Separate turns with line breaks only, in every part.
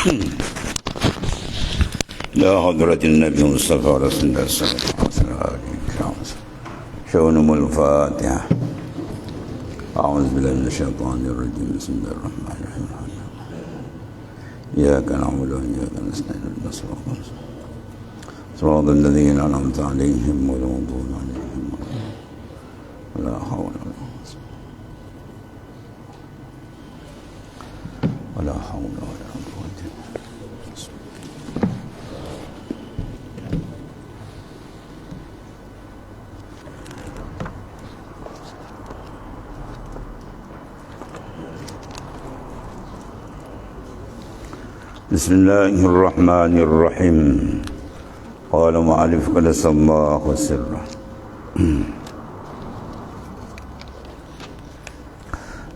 لا حضرة النبي المصطفى رسول الله صلى الله عليه وسلم. شؤونهم الفاتحة. أعوذ بالله من الشيطان الرجيم. بسم الله الرحمن الرحيم. إياك نعبد وإياك نستعين صراط الذين أنعمت عليهم غير المغضوب عليهم ولا حول ولا حول ولا قوة. بسم الله الرحمن الرحيم. قال مؤلف قدس الله سره.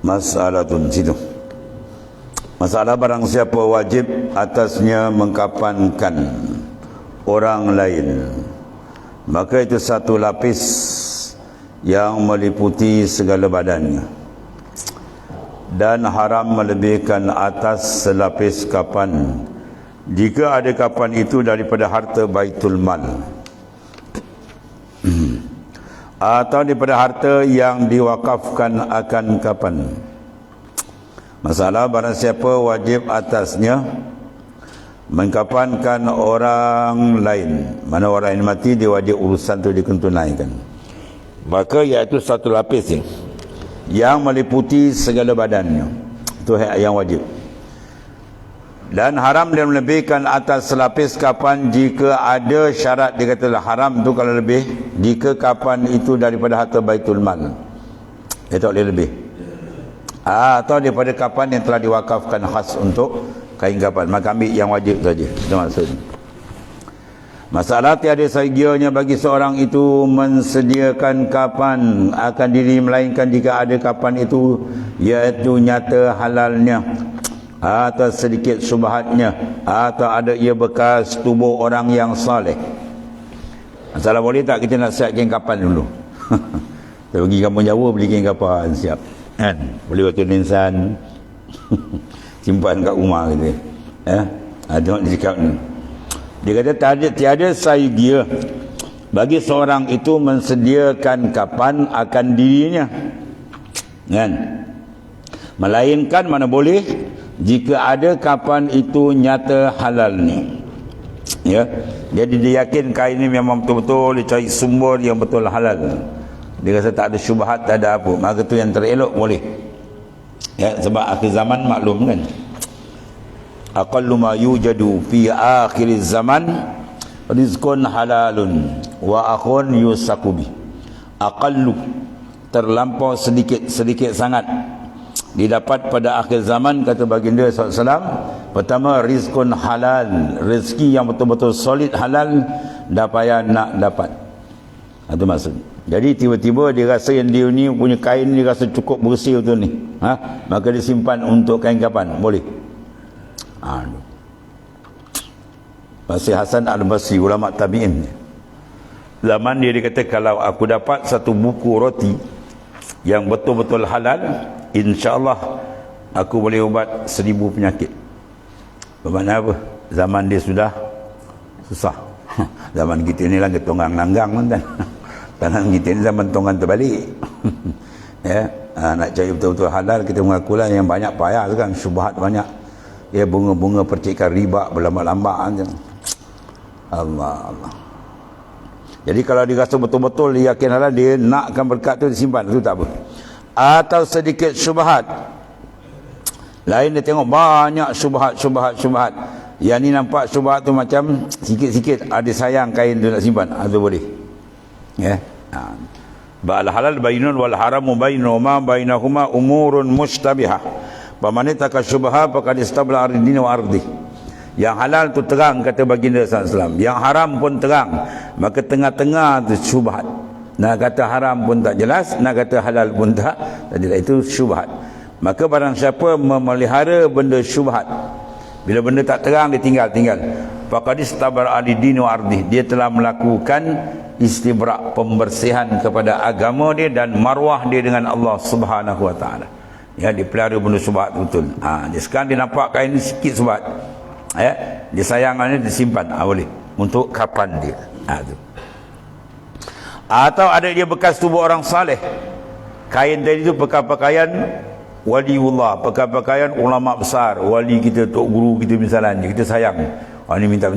Masalatun situ. Masalah barang siapa wajib atasnya mengkafankan orang lain, maka itu satu lapis yang meliputi segala badannya, dan haram melebihkan atas selapis kafan jika ada kafan itu daripada harta baitul mal atau daripada harta yang diwakafkan akan kafan. Masalah barang siapa wajib atasnya mengkafankan orang lain, mana orang yang mati dia wajib urusan tu ditunaikan, maka iaitu satu lapis yang meliputi segala badannya, itu yang wajib. Dan haram dia melebihkan atas selapis kafan jika ada syarat. Dia katalah haram tu kalau lebih jika kafan itu daripada harta baitul mal, dia tak boleh lebih, atau daripada kafan yang telah diwakafkan khas untuk kain kafan, maka ambil yang wajib saja. Itu maksudnya. Masalah tiada segianya bagi seorang itu mensediakan kafan akan diri, melainkan jika ada kafan itu iaitu nyata halalnya atau sedikit subhatnya, atau ada ia bekas tubuh orang yang saleh. Masalah boleh tak kita nak siapkan kafan dulu? Kita pergi kampung Jawa beli kain kafan siap, kan? Boleh waktu insan simpan kat rumah gitu. Tengok dia cakap ni. Dia kata tiada saigia bagi seorang itu mensediakan kafan akan dirinya, kan? Melainkan mana boleh jika ada kafan itu nyata halalnya. Ya. Jadi dia yakin kain ini memang betul-betul dia cari sumber yang betul halal. Dia rasa tak ada syubhat, tak ada apa, maka tu yang terelok boleh. Ya, sebab akhir zaman maklum kan. Aqallu ma yujadu fi akhir zaman rizqun halalun wa akhun yusaqubi. Aqallu terlampau sedikit sangat didapat pada akhir zaman, kata baginda SAW. Pertama, rizqun halal, rezeki yang betul-betul solid halal, dah payah nak dapat. Itu maksud. Jadi tiba-tiba dia rasa yang dia ni punya kain dia rasa cukup bersih betul ni, maka dia simpan untuk kain kafan, boleh. Masih Hasan Al-Basri, ulama tabi'in, zaman dia kata, kalau aku dapat satu buku roti yang betul-betul halal, insya-Allah aku boleh ubat 1000 penyakit. Bermakna apa? Zaman dia sudah susah. Zaman kita ni lah ketonggang nanggang kan. Tangan kita ni zaman tonggang terbalik. Ya, nak cari betul-betul halal, kita mengakulah yang banyak payah kan, syubhat banyak. Ya, bunga-bunga percikan riba berlambak-lambak kan. Allah. Jadi kalau dia rasa betul-betul dia yakin halal, dia nakkan berkat tu disimpan, itu tak apa. Atau sedikit syubhat. Lain dia tengok banyak syubhat. Yang ni nampak syubhat tu macam sikit-sikit, ada sayang kain tu nak simpan, itu boleh. Ya. Ba'al halal bainun wal haramu bainahuma bainahuma umurun mustabihah. Pamane taka syubha faqad istabla ardini wa ardi. Yang halal tu terang, kata baginda SAW. Yang haram pun terang, maka tengah-tengah tu syubhat. Nak kata haram pun tak jelas, nak kata halal pun tak jelas, itu syubhat. Maka barang siapa memelihara benda syubhat, bila benda tak terang dia tinggal. Faqad istabra ardini wa ardi. Dia telah melakukan istibrak, pembersihan kepada agama dia dan marwah dia dengan Allah Subhanahu wa taala. Ya, dia pelihara benda syubhat betul. Dia sekarang dia nampak kain ni sikit syubhat. Disayangannya disimpan, boleh untuk kapan dia. Tu. Atau ada dia bekas tubuh orang saleh. Kain tadi itu pakaian waliullah, pakaian ulama besar, wali kita, tok guru kita misalnya, kita sayang. Ni minta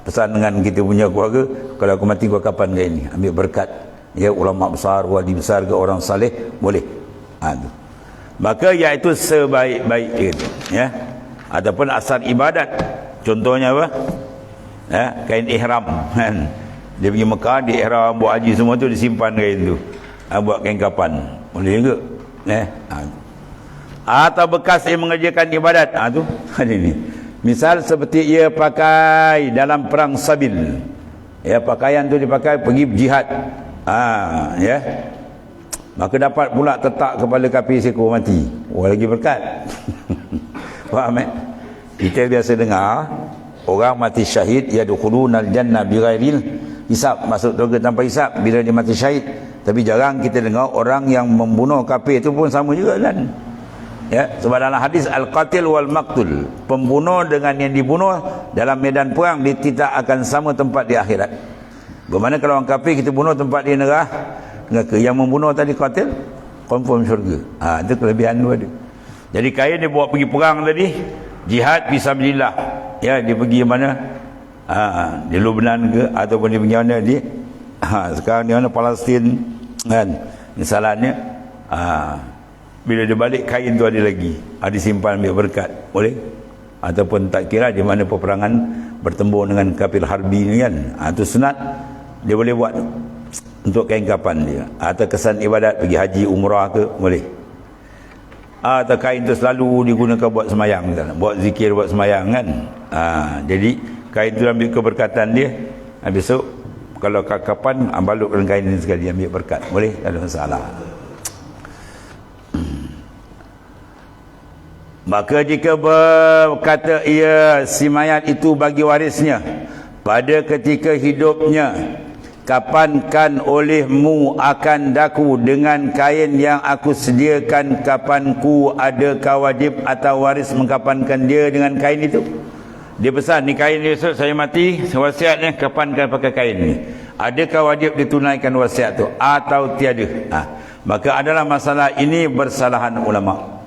pesan dengan kita punya keluarga, kalau aku mati kau kapan kain ni, ambil berkat. Ya, ulama besar, wali besar ke orang saleh, boleh. Tu. Maka iaitu sebaik-baik dia, ya. Ataupun asal ibadat. Contohnya apa? Kain ihram, kan. Dia pergi Mekah, di ihram, buat haji semua tu disimpan kain tu. Buat kain kapan. Boleh juga. Atau bekas yang mengerjakan ibadat. Tu ada ni. Misal seperti ia pakai dalam perang Sabil. Ya, pakaian tu dipakai pergi jihad. Ya. Maka dapat pula tetak kepala kafir seekor mati. Lagi berkat. Faham Kita biasa dengar orang mati syahid yadkhulunal jannah bighairil hisab, masuk syurga tanpa hisab bila dia mati syahid. Tapi jarang kita dengar orang yang membunuh kafir itu pun sama juga kan. Ya, sebab dalam hadis al-qatil wal maqtul, pembunuh dengan yang dibunuh dalam medan perang dia tidak akan sama tempat di akhirat. Bagaimana kalau orang kafir kita bunuh tempat di neraka, yang membunuh tadi qatil confirm syurga. Itu kelebihan tu ada. Jadi kain dia bawa pergi perang tadi, jihad fisabilillah. Ya, dia pergi mana? Di Lebanon ke ataupun di mana dia? Sekarang di mana Palestin kan. Misalnya bila dia balik kain tu ada lagi. Disimpan ambil berkat. Boleh? Ataupun tak kira di mana peperangan bertembur dengan kafir harbi ni kan. Itu sunat dia boleh buat untuk kain kapan dia. Atau kesan ibadat pergi haji umrah ke boleh. Atau kain tu selalu digunakan buat semayang, buat zikir, buat semayang kan. Jadi kain tu ambil keberkatan dia. Besok kalau kapan balutkan kain ini sekali ambil berkat. Boleh, tak ada masalah. Maka jika berkata ia si mayat itu bagi warisnya pada ketika hidupnya, kapankan olehmu akan daku dengan kain yang aku sediakan, kapanku adakah wajib atau waris mengkapankan dia dengan kain itu? Dia pesan, ni kain dia esok saya mati, wasiatnya kapankan pakai kain ni. Adakah wajib ditunaikan wasiat tu atau tiada? Maka adalah masalah ini bersalahan ulama.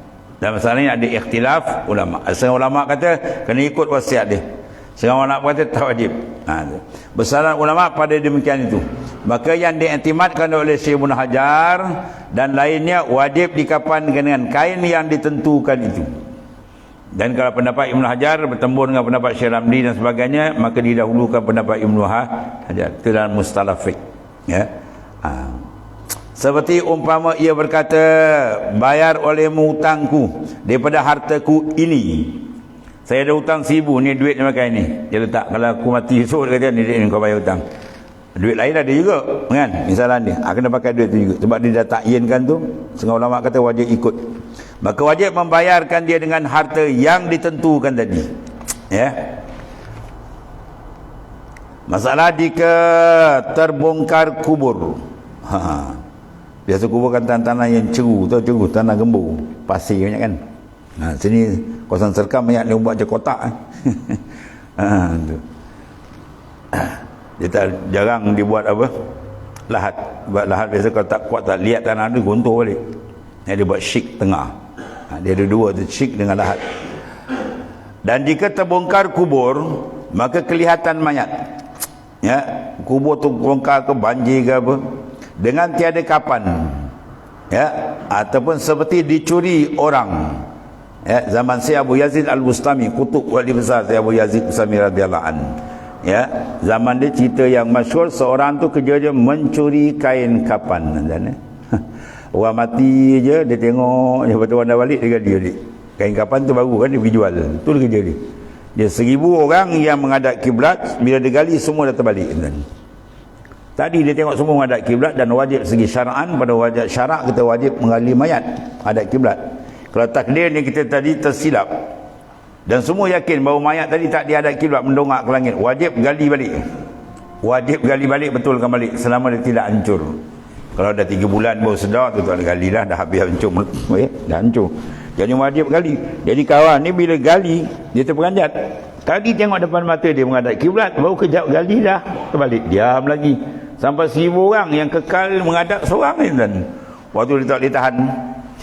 Dan masalah ini ada ikhtilaf ulama. Setengah ulama kata kena ikut wasiat dia, setengah ulama kata tak wajib. Bersalahan ulama pada demikian itu. Maka yang diiktimadkan oleh Syekh Ibnu Hajar dan lainnya wajib dikafankan dengan kain yang ditentukan itu. Dan kalau pendapat Ibnu Hajar bertembur dengan pendapat Syekh Ramli dan sebagainya, maka didahulukan pendapat Ibnu Hajar. Itu dalam mustalah fiqh. Ya. Seperti umpama ia berkata, bayar olehmu hutangku daripada hartaku ini. Saya ada hutang 1,000, ni duit dia pakai ni. Dia letak, kalau aku mati esok dia kata ni duit ni kau bayar hutang. Duit lain ada juga kan, misalnya dia kena pakai duit tu juga. Sebab dia dah takyinkan tu, setengah ulama kata wajib ikut. Maka wajib membayarkan dia dengan harta yang ditentukan tadi. Ya. Masalah jika terbongkar kubur. Biasa kubur kan tanah yang ceru, tahu ceru, tanah gembur, pasir banyak kan. Sini kawasan Serkam banyak dia buat je kotak. Tu. Dia tak, jarang dibuat apa? Lahat. Buat lahat biasa kalau tak kuat tak lihat tanah tu gontor balik. Dia buat syik tengah. Dia ada dua tu, syik dengan lahat. Dan jika terbongkar kubur, maka kelihatan mayat. Ya, kubur tu bongkar ke banjir ke apa, dengan tiada kapan, ya, ataupun seperti dicuri orang. Ya, zaman Syekh Abu Yazid Al-Bustami, kutub wali besar Syekh Abu Yazid Al-Bustami radhiyallahu an. Ya, zaman dia cerita yang masyhur, seorang tu kerja dia mencuri kain kapan. Orang mati je dia tengok, lepas tu orang dah balik dia gali kain kapan tu baru kan dia pergi jual. Tu dia kerja dia. Dia 1,000 orang yang menghadap kiblat, bila dia gali semua dah terbalik. Tadi dia tengok semua menghadap kiblat, dan wajib segi syara'an, pada wajib syarak kita wajib menggali mayat hadap kiblat. Kalau takdir ni kita tadi tersilap dan semua yakin bahawa mayat tadi tak dihadap kiblat, mendongak ke langit, wajib gali balik. Wajib gali balik, betulkan balik selama dia tidak hancur. Kalau dah 3 bulan baru sedar tu tak ada gali lah, dah habis hancur, dah hancur. Jadi wajib gali. Jadi kawan ni bila gali, dia terperanjat. Tadi tengok depan mata dia menghadap kiblat, baru kejap gali dah terbalik, diam lagi. Sampai 1000 orang yang kekal menghadap seorang ni dan waktu dia tak boleh tahan.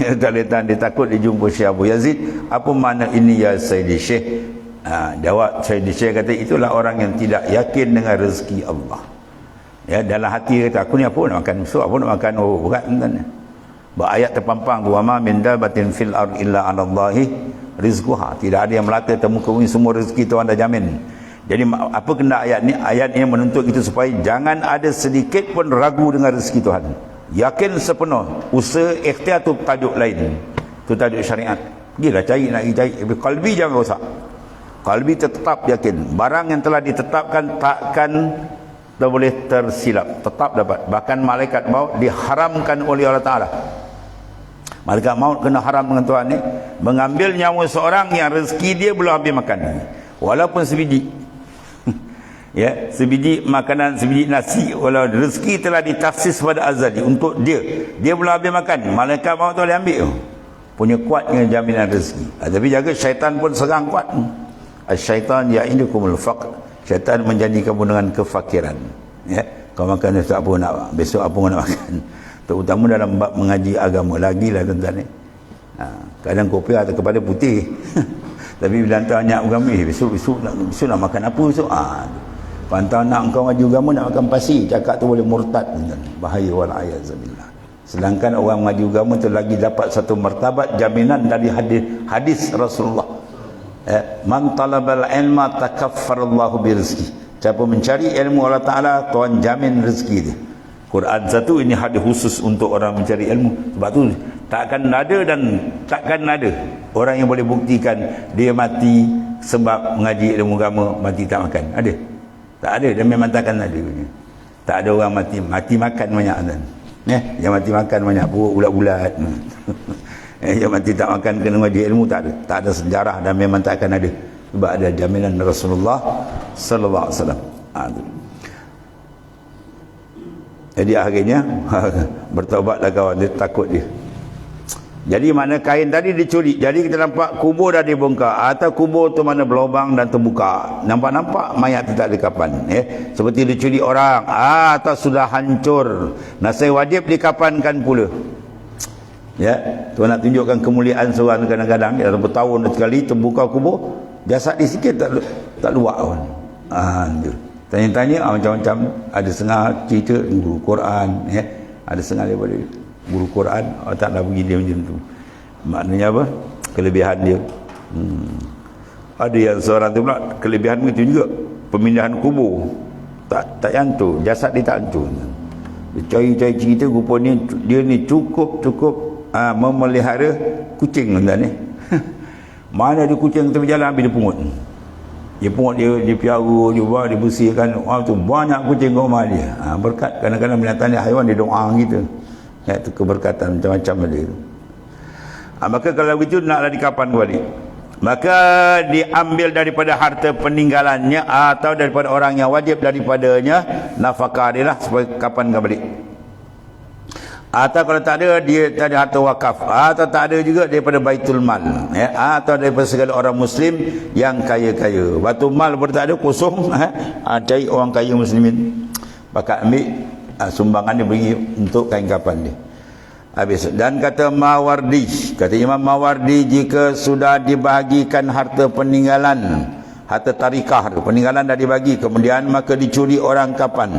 Dia tak boleh tahan, dia takut dia jumpa Syekh Abu Yazid. Apa makna ini ya Sayyidi Syekh? Jawab Sayyidi Syekh kata, itulah orang yang tidak yakin dengan rezeki Allah. Ya, dalam hati kata, aku ni apa nak makan musuh, apa nak makan berat kan. Ayat terpampang tu, wa ma min dabatin fil ard illa 'ala Allahi rizquha. Tidak ada yang melata temu ke bumi, semua rezeki Tuhan dah jamin. Jadi apa kena ayat ni? Ayat ini menuntut kita supaya jangan ada sedikit pun ragu dengan rezeki Tuhan. Yakin sepenuh. Usaha ikhtiar tu tajuk lain. Tu tajuk syariat. Gilah cari nak pergi cari. Qalbi jangan rosak. Qalbi tetap yakin. Barang yang telah ditetapkan takkan tak boleh tersilap. Tetap dapat. Bahkan malaikat maut diharamkan oleh Allah Ta'ala. Malaikat maut kena haram dengan Tuhan ni. Mengambil nyawa seorang yang rezeki dia belum habis makan. Walaupun sebiji. Ya, sebiji makanan, sebiji nasi, walau rezeki telah ditafsis pada azali untuk dia belum habis makan, malaikat maut tu boleh ambil. Punya kuatnya jaminan rezeki. Tapi jaga syaitan pun serang kuat. Syaitan ya'idukumul faqr. Syaitan menjanji kamu dengan kefakiran. Ya, kau makan tak apa nak, besok apa nak makan. Terutama dalam bab mengaji agama lagilah tuan-tuan ni. Kadang kopi atau kepala putih. Tapi bila hantar banyak agama, besok nak makan apa besok? Pantau nak engkau ngaji agama nak makan pasir, cakap tu boleh murtad. Bahaya wal ayazabillah. Sedangkan orang ngaji agama tu lagi dapat satu martabat jaminan dari hadis Rasulullah. Man talabal ilma takaffarallahu birizqi. Siapa mencari ilmu Allah Ta'ala, Tuhan jamin rezeki dia. Quran satu, ini hadis khusus untuk orang mencari ilmu. Sebab tu takkan ada orang yang boleh buktikan dia mati sebab mengaji ilmu agama mati tak makan. Ada? Tak ada, dan memang takkan ada. Tak ada orang mati makan banyak kan. Yang mati makan banyak perut ulat-ulat. Yang mati tak makan kena ngaji ilmu tak ada. Tak ada sejarah dan memang tak akan ada. Sebab ada jaminan Rasulullah sallallahu alaihi wasallam. Jadi akhirnya bertaubatlah kawan, dia takut dia. Jadi mana kain tadi dicuri, jadi kita nampak kubur dah dibongkar, atau kubur tu mana berlubang dan terbuka, nampak mayat tu tak ada kapan, seperti dicuri orang, atau sudah hancur, nasihat wajib dikapankan pula. Ya, tu nak tunjukkan kemuliaan seorang kadang-kadang dalam bertahun sekali terbuka kubur, jasad dia sikit tak luak pun. Tanya-tanya macam-macam, ada setengah cerita guru Quran, ada setengah daripada guru Quran, taklah bagi dia macam tu. Maknanya apa? Kelebihan dia. Ada yang seorang tu pula kelebihan itu juga, pemindahan kubur tak yantur, jasad dia tak hancur. Dia cari cerita rupanya dia ni cukup memelihara kucing tuan ni. Mana ada kucing tepi jalan ambil dia pungut. Dia pungut, dia piara, dia buat, dia bersihkan. Tu banyak kucing kat rumah dia. Berkat kadang-kadang binatang ni haiwan dia doa gitu. Itu keberkatan macam-macam ada. Maka kalau begitu naklah dikapan kembali. Maka diambil daripada harta peninggalannya atau daripada orang yang wajib daripadanya nafkah dia lah supaya kapan kembali. Atau kalau tak ada, dia tak ada harta wakaf, atau tak ada juga daripada baitul mal, atau daripada segala orang muslim yang kaya-kaya. Baitul mal pun tak ada, kosong, cari orang kaya muslimin, pakat ambil sumbangan dia beri untuk kain kapan dia. Habis. Dan kata Mawardi, kata Imam Mawardi, jika sudah dibahagikan harta peninggalan, harta tarikah, peninggalan dah dibagi, kemudian maka dicuri orang kapan.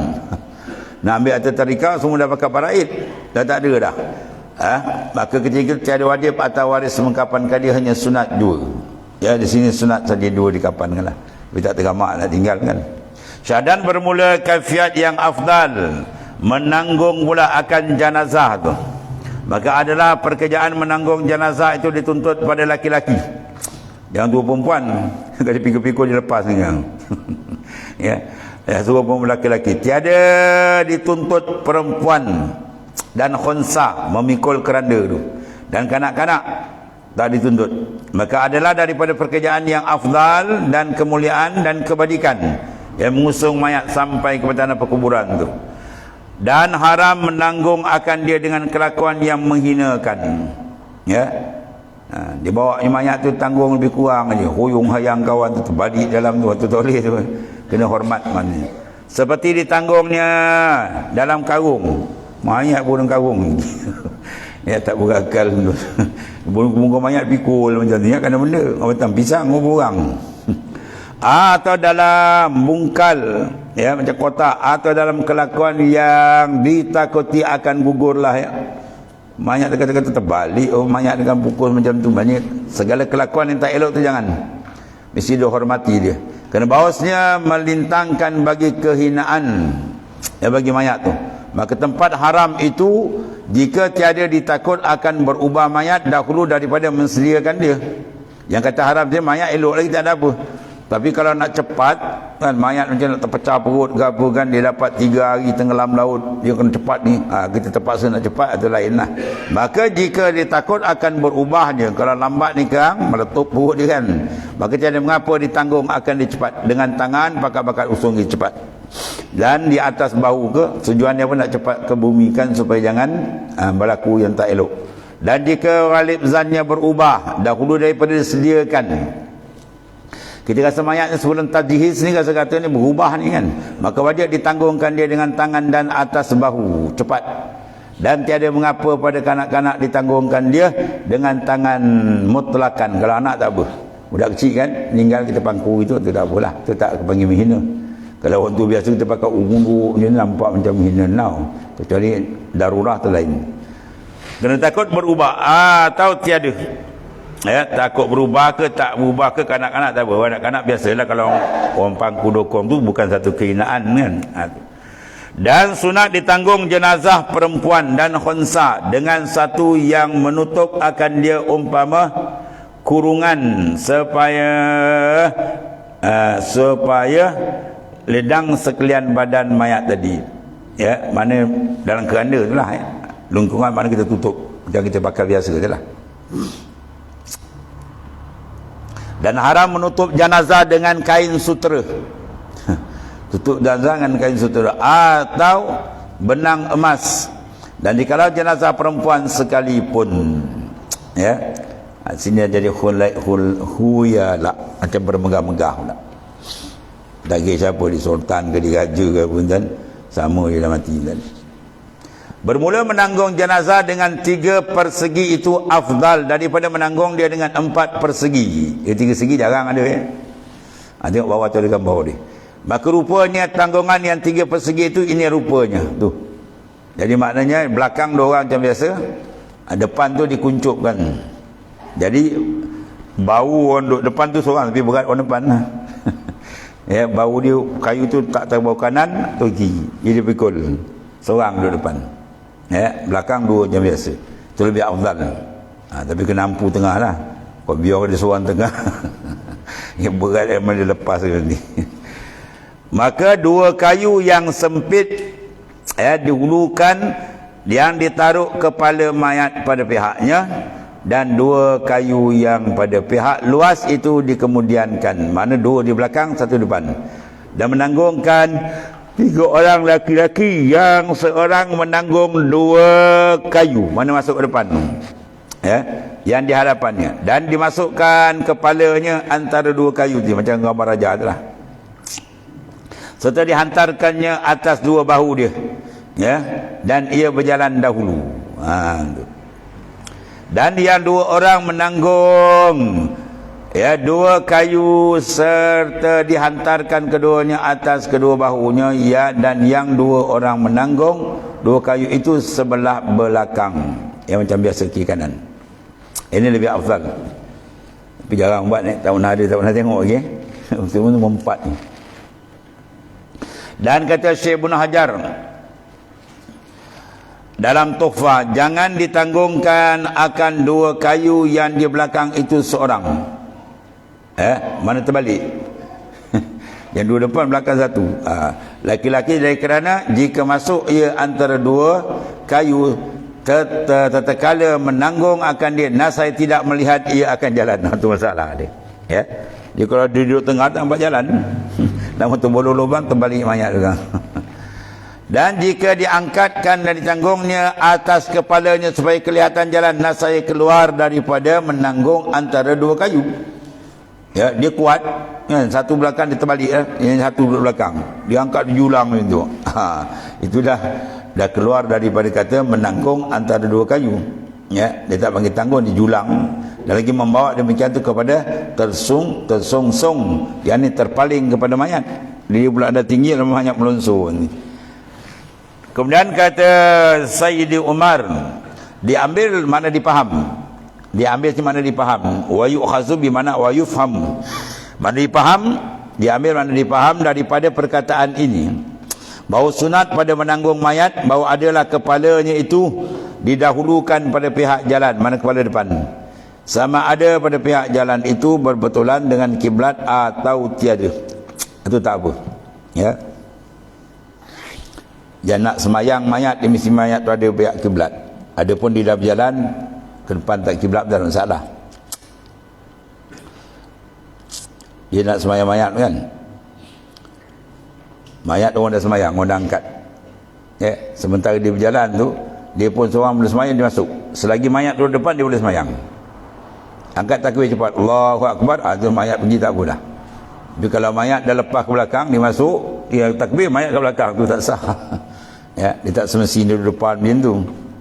Nak ambil harta tarikah semua dah pakai paraid, dah tak ada dah. Maka ketika tiada wajib atau waris mengkapankan dia, hanya sunat 2. Ya, di sini sunat saja 2 dikapankan lah. Tapi tak tergamak nak tinggalkan. Syahadan bermula kaifiat yang afdal, menanggung pula akan jenazah tu. Maka adalah pekerjaan menanggung jenazah itu dituntut pada laki-laki. Jangan tu perempuan, kalau pikul-pikul dia lepas dengan. Ya, suruh perempuan laki-laki. Tiada dituntut perempuan dan khunsa memikul keranda tu. Dan kanak-kanak tak dituntut. Maka adalah daripada pekerjaan yang afdal dan kemuliaan dan kebajikan yang mengusung mayat sampai ke tanah perkuburan tu. Dan haram menanggung akan dia dengan kelakuan yang menghinakan. Ya. Dibawa mayat tu tanggung lebih kurang aja, huyung hayang kawan tu terbalik dalam tu toleh tu, kena hormat maknanya. Seperti ditanggungnya dalam karung, mayat burung karung. Ya tak berakal tu. Burung mayat pikul macam ni, kena benda macam pisang burung. Atau dalam bungkal, ya macam kotak, atau dalam kelakuan yang ditakuti akan gugurlah, ya. Mayat kata-kata terbalik, mayat dengan pukul macam tu, banyak segala kelakuan yang tak elok tu jangan. Mesti dihormati dia. Kerana bahawasnya melintangkan bagi kehinaan, ya, bagi mayat tu. Maka tempat haram itu jika tiada ditakut akan berubah mayat dahulu daripada mensediakan dia. Yang kata haram dia mayat elok lagi tak ada apa. Tapi kalau nak cepat kan, mayat macam nak terpecah perut ke apa kan, dia dapat 3 hari tenggelam laut, dia kena cepat ni, kita terpaksa nak cepat, itu lain lah. Maka jika dia takut akan berubah dia, kalau lambat ni kan meletup perut dia kan, maka tiada mengapa ditanggung akan dicepat dengan tangan pakat-pakat usung dia cepat, dan di atas bahu ke, tujuannya pun nak cepat ke bumi kan, supaya jangan berlaku yang tak elok. Dan jika ghalib zannya berubah dahulu daripada disediakan, kita rasa mayatnya sebelum tajhiz ni, rasa kata ni berubah ni kan, maka wajib ditanggungkan dia dengan tangan dan atas bahu cepat. Dan tiada mengapa pada kanak-kanak ditanggungkan dia dengan tangan mutlakan. Kalau anak tak apa, budak kecil kan, meninggal kita pangku itu tak apalah, itu tak panggil menghina. Kalau orang tu biasa kita pakai ungu dia nampak macam menghina now, kecuali darurah tu lain. Kena takut berubah atau tiada, ya, takut berubah ke tak berubah ke, kanak-kanak tak apa. Kanak-kanak biasalah, kalau orang pangku dokong tu bukan satu kehinaan kan. Dan sunat ditanggung jenazah perempuan dan khunsa dengan satu yang menutup akan dia umpama kurungan, supaya ledang sekalian badan mayat tadi, ya, mana dalam keranda tu lah, ya. Lengkungan mana kita tutup macam kita pakai biasa je lah. Dan haram menutup jenazah dengan kain sutera. Tutup jenazah dengan kain sutera atau benang emas. Dan dikalau jenazah perempuan sekalipun, ya, sini jadi huyala, macam bermegah-megah pula. Tak kira siapa, di sultan ke di raja ke pun kan, sama dia dah mati kan. Bermula menanggung jenazah dengan 3 persegi itu afdal daripada menanggung dia dengan 4 persegi. 3 segi jarang ada, ya. Tengok bawah tu ada gambar dia. Maka rupanya tanggungan yang 3 persegi itu, ini rupanya tu. Jadi maknanya belakang 2 orang macam biasa, depan tu dikuncupkan. Jadi bau orang duduk depan tu seorang, tapi berat orang depan lah. Ya, bau dia kayu tu tak terbau kanan tu kiri, dia pikul seorang duduk depan. Ya, belakang 2 macam biasa. Itu lebih afdal. Tapi kena ampu tengah lah. Kau biar dia seorang tengah. Yang berat memang dia lepas nanti. Maka 2 kayu yang sempit, ya, dihulukan, yang ditaruh kepala mayat pada pihaknya, dan 2 kayu yang pada pihak luas itu dikemudiankan. Mana 2 di belakang, 1 depan. Dan menanggungkan 3 orang laki-laki yang seorang menanggung 2 kayu, mana masuk ke depan, ya, yang di hadapannya, dan dimasukkan kepalanya antara 2 kayu tu, macam gambar raja tu lah, serta dihantarkannya atas 2 bahu dia, ya, dan ia berjalan dahulu. Dan yang 2 orang menanggung, ya, 2 kayu serta dihantarkan keduanya atas kedua bahunya, ya, dan yang 2 orang menanggung 2 kayu itu sebelah belakang, yang macam biasa kiri kanan. Ini lebih afdal. Tapi jarang buat ni, tak pernah tengok lagi. Semua mempat ni. Dan kata Syekh Ibn Hajar dalam Tuhfah, jangan ditanggungkan akan 2 kayu yang di belakang itu seorang. Mana terbalik? Yang 2 depan, belakang 1. Laki-laki dari kerana jika masuk ia antara 2 kayu, tatkala menanggung akan dia, nasai tidak melihat ia akan jalan. Itu masalah dia. Ya. Dia kalau dia duduk tengah tak nampak jalan. Lama tu bolong lubang, terbalik mayat juga. Dan jika diangkatkan dan ditanggungnya atas kepalanya supaya kelihatan jalan, nasaya keluar daripada menanggung antara dua kayu. Ya, dia kuat. Ya, satu belakang dia terbalik, yang satu belakang. Diangkat di julang itu. Itu dah keluar daripada kata menanggung antara dua kayu. Ya, dia tak panggil tanggung, di julang. Dan lagi membawa demikian tu kepada tersongsong, yakni terpaling kepada mayat. Dia pula ada tinggi dan banyak melonsor ni. Kemudian kata Sayyidi Umar, diambil mana dipaham. Diambil di mana dipaham. Wa yu'khazu bi mana wa yufham. Mana dipaham, diambil mana dipaham daripada perkataan ini. Bahawa sunat pada menanggung mayat, bahawa adalah kepalanya itu didahulukan pada pihak jalan, mana kepala depan. Sama ada pada pihak jalan itu berbetulan dengan kiblat atau tiada. Itu tak apa. Ya. Jangan nak semayang mayat, dia mesti mayat tu ada pihak kiblat. Adapun di dalam jalan ke depan tak kiblat, tak ada masalah. Dia nak semayang mayat kan, mayat orang dah semayang, orang dah angkat. Ya, sementara dia berjalan tu, dia pun seorang boleh semayang, dia masuk. Selagi mayat tu depan, dia boleh semayang. Angkat takbir cepat, Allahu Akbar, tu mayat pergi tak apa dah. Tapi kalau mayat dah lepas ke belakang, dia masuk, dia takbir, mayat ke belakang, tu tak sah. Ya, dia tak semestinya duduk depan macam tu.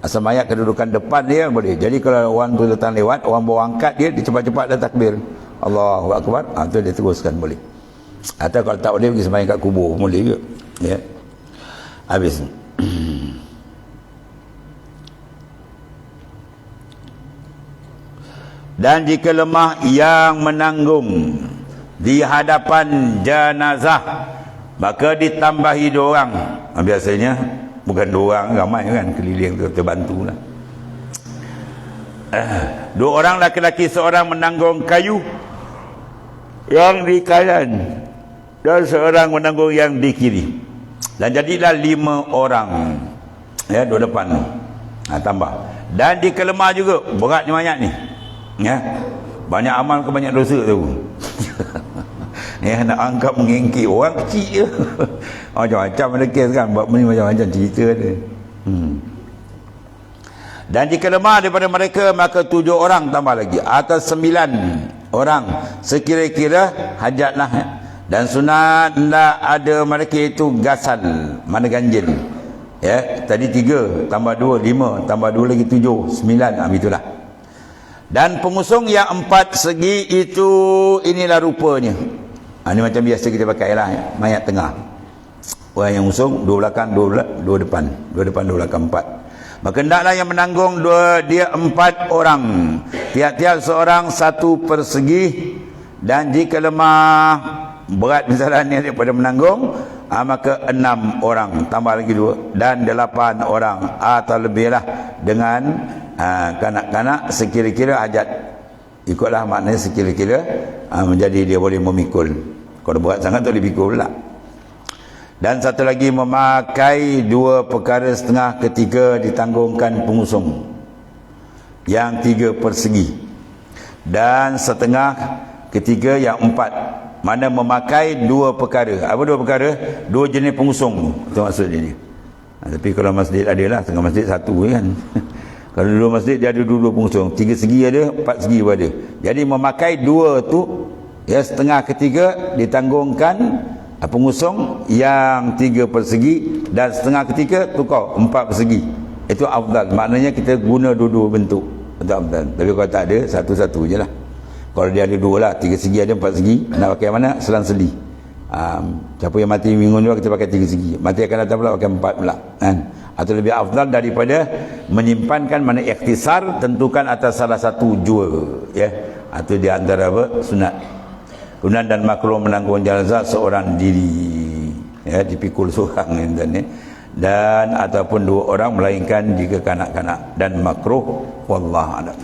Asal mayat kedudukan depan dia boleh. Jadi kalau orang tu datang lewat, orang bawa angkat dia cepat-cepat dah takbir, Allahu Akbar, tu dia teruskan boleh. Atau kalau tak boleh, pergi sembahyang kat kubur boleh juga. Ya. Habis. Dan jika lemah yang menanggung di hadapan jenazah, maka ditambahi 2 orang. Biasanya bukan 2 orang, ramai kan, keliling tu terbantu lah. 2 orang laki-laki, seorang menanggung kayu yang di kanan dan seorang menanggung yang di kiri. Dan jadilah 5 orang. Ya, 2 depan. Tambah. Dan di kelemah juga, beratnya mayat ni. Ya. Banyak amal ke banyak dosa tu. Ya, nak angkat mengingkir orang kecil je. Macam-macam ada kes kan, buat ni macam-macam cerita dia. Dan jika lemah daripada mereka, maka 7 orang tambah lagi, atas 9 orang sekira-kira hajatlah. Dan sunatlah ada mereka itu gasal, mana ganjil. Ya, tadi 3 tambah 2 5, tambah 2 lagi 7 9, itulah. Dan pengusung yang 4 segi itu, inilah rupanya. Ini macam biasa kita pakai lah, mayat tengah. Orang yang usung 2 belakang, 2 depan, 2 depan, 2 belakang, 4. Maka hendaklah yang menanggung dia 4 orang, tiap-tiap seorang 1 persegi. Dan jika lemah berat misalnya daripada menanggung, maka 6 orang tambah lagi 2, dan 8 orang atau lebihlah dengan kanak-kanak sekira-kira hajat. Ikutlah maknanya sekira-kira, menjadi dia boleh memikul. Kalau berat sangat tak boleh pikul pula. Dan satu lagi, memakai 2 perkara setengah ketika ditanggungkan pengusung, yang 3 persegi, dan setengah ketika yang 4. Mana memakai 2 perkara. Apa 2 perkara? 2 jenis pengusung, itu maksudnya ni. Tapi kalau masjid adalah, setengah masjid 1 kan. Kalau dulu masjid dia ada 2 pengusung, 3 segi ada, 4 segi pun ada. Jadi memakai 2 tu, ya, setengah ketiga ditanggungkan pengusung, yang 3 persegi, dan setengah ketiga tukar 4 persegi. Itu afdal. Maknanya kita guna 2 bentuk. Itu afdal. Tapi kalau tak ada, satu-satu je lah. Kalau dia ada 2 lah, 3 segi ada, 4 segi, nak pakai mana? Selang-seli. Siapa yang mati minggu ni, kita pakai 3 segi. Mati akan datang pula pakai 4 pula kan? Atau lebih afdal daripada menyimpankan mana ikhtisar, tentukan atas salah satu jua, ya. Atau di antara apa? Sunat. Kemudian dan makruh menanggung jenazah seorang diri, ya, dipikul seorang dan ataupun 2 orang, melainkan jika kanak-kanak, dan makruh wallahu a'lam.